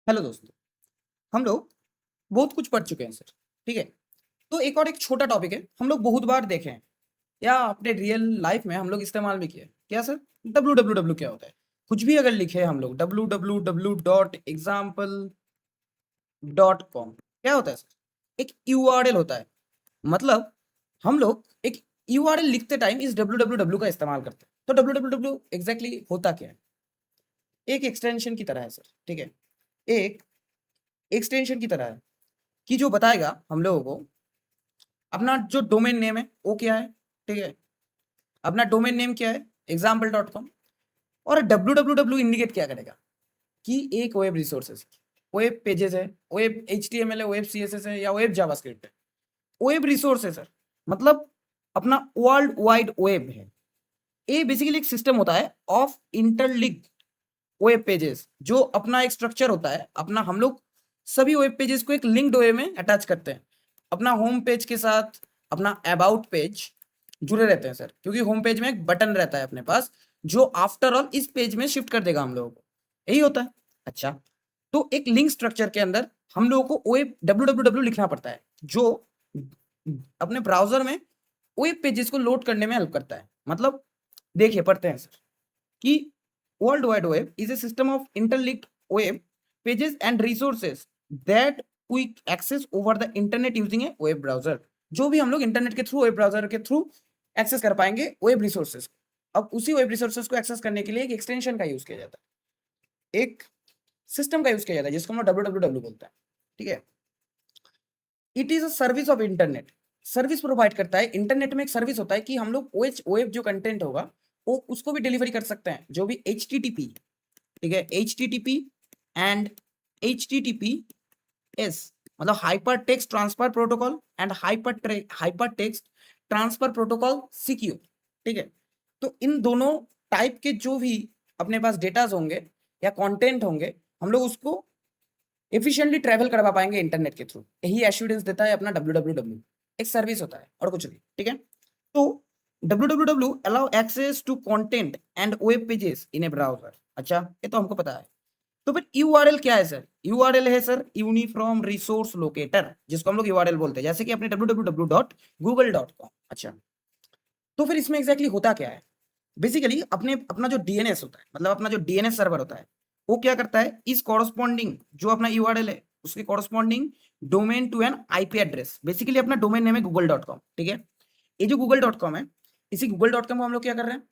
Hello दोस्तों। हम लोग बहुत कुछ पढ़ चुके हैं सर। ठीक है। तो एक और एक छोटा टॉपिक है, हम लोग बहुत बार देखे हैं या अपने रियल लाइफ में हम लोग इस्तेमाल भी किए। क्या सर? www क्या होता है? कुछ भी अगर लिखे हम लोग www.example.com, क्या होता है सर? एक यूआरएल होता है। मतलब हम लोग एक यूआरएल लिखते टाइम इस www का इस्तेमाल करते हैं। तो www एग्जैक्टली होता क्या है? एक एक्सटेंशन की तरह है सर। ठीक है। एक एक्सटेंशन की तरह है कि जो बताएगा हम लोगों को अपना जो डोमेन नेम है वो क्या है। ठीक है। अपना डोमेन नेम क्या है? example.com। और www इंडिकेट क्या करेगा कि एक वेब रिसोर्सेज, वेब पेजेस है, वेब HTML है, वेब CSS है या वेब जावास्क्रिप्ट है। वेब रिसोर्स है सर, मतलब अपना वर्ल्ड वाइड वेब है। ये बेसिकली एक सिस्टम होता है ऑफ इंटरलिंक्ड वेब पेजेस, जो अपना एक स्ट्रक्चर होता है। अपना हम लोग सभी वेब पेजेस को एक लिंक्ड वे में अटैच करते हैं। अपना होम पेज के साथ अपना अबाउट पेज जुड़े रहते हैं सर, क्योंकि होम पेज में एक बटन रहता है अपने पास जो आफ्टर ऑल इस पेज में शिफ्ट कर देगा हम लोगों को। यही होता है। अच्छा, तो एक लिंक स्ट्रक्चर के अंदर हम लोगों को वेब www लिखना पड़ता है, जो अपने ब्राउजर में वेब पेजेस को लोड करने में हेल्प करता है। मतलब देखिए, पढ़ते हैं सर कि World Wide Web is a system of interlinked web pages and resources that we access over the internet using a web browser। जो भी हम लोग इंटरनेट के थ्रू, वेब ब्राउजर के थ्रू एक्सेस कर पाएंगे वेब रिसोर्सेज। अब उसी वेब रिसोर्सेज को एक्सेस करने के लिए एक एक्सटेंशन का यूज किया जाता है, एक सिस्टम का यूज किया जाता है जिसको हम लोग www बोलते हैं। ठीक है। It is a service of internet. Service provide करता है। इंटरनेट में एक सर्विस होता है कि हम लोग वेब जो कंटेंट होगा वो उसको भी डिलीवरी कर सकते हैं, जो भी HTTP। ठीक है। HTTP एंड HTTPS मतलब hyper text transfer protocol and hyper text transfer protocol secure. ठीक है। तो इन दोनों टाइप के जो भी अपने पास डेटाज होंगे या कंटेंट होंगे, हम लोग उसको एफिशिएंटली ट्रैवल करवा पाएंगे इंटरनेट के थ्रू। यही एश्योरेंस देता है अपना www। एक सर्विस होता है और कुछ नहीं। ठीक है। तो www allow access to content and web pages in a browser। अच्छा, ये तो हमको पता है। तो फिर यूआरएल क्या है सर? यूआरएल है सर यूनिफॉर्म रिसोर्स लोकेटर, जिसको हम लोग यूआरएल बोलते हैं, जैसे कि अपने www.google.com। अच्छा, तो फिर इसमें एग्जैक्टली होता क्या है? बेसिकली अपने अपना जो डीएनएस होता है, मतलब अपना जो डीएनएस सर्वर होता है, वो क्या करता है, इस कॉरस्पॉन्डिंग जो अपना यूआरएल है उसके corresponding domain to an IP address. Basically अपना डोमेन नेम है google.com। ठीक है। ये जो google.com है, इसी google.com को हम लोग क्या कर रहे हैं,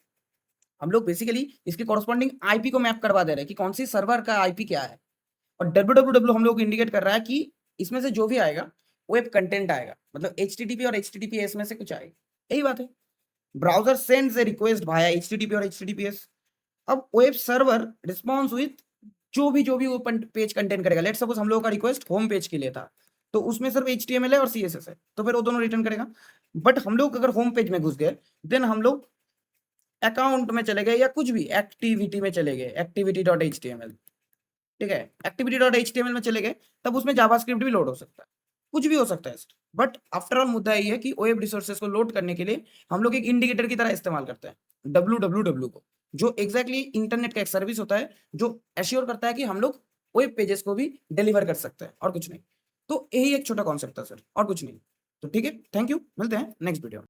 हम लोग बेसिकली इसके कॉरस्पॉन्डिंग आईपी को मैप करवा दे रहे हैं कि कौन सी सर्वर का आईपी क्या है। और www हम लोग इंडिकेट कर रहा है कि इसमें से जो भी आएगा वेब कंटेंट आएगा, मतलब HTTP और HTTPS में से कुछ आएगा। यही बात है। ब्राउजर सेंड्स ए रिक्वेस्ट वाया HTTP और HTTPS। अब वेब सर्वर रिस्पॉन्स विथ जो भी वो पेज कंटेंट करेगा। लेट सपोज हम लोगों का रिक्वेस्ट होम पेज के लिए था, तो उसमें सिर्फ HTML है और CSS है, तो फिर वो दोनों रिटर्न करेगा। बट हम लोग अगर होम पेज में घुस गए, देन हम लोग अकाउंट में चले गए या कुछ भी एक्टिविटी में चले गए, activity.html। ठीक है। activity.html में चले गए, तब उसमें जावास्क्रिप्ट भी लोड हो सकता है, कुछ भी हो सकता है। बट आफ्टर ऑल मुद्दा ये है कि वेब रिसोर्सेज को लोड करने के लिए हम लोग एक इंडिकेटर की तरह इस्तेमाल करते हैं www को, जो एग्जैक्टली इंटरनेट का एक सर्विस होता है जो एश्योर करता है कि हम लोग वेब पेजेस को भी डिलीवर कर सकते हैं और कुछ नहीं। तो यही एक छोटा कॉन्सेप्ट था सर, और कुछ नहीं। तो ठीक है, थैंक यू, मिलते हैं नेक्स्ट वीडियो में।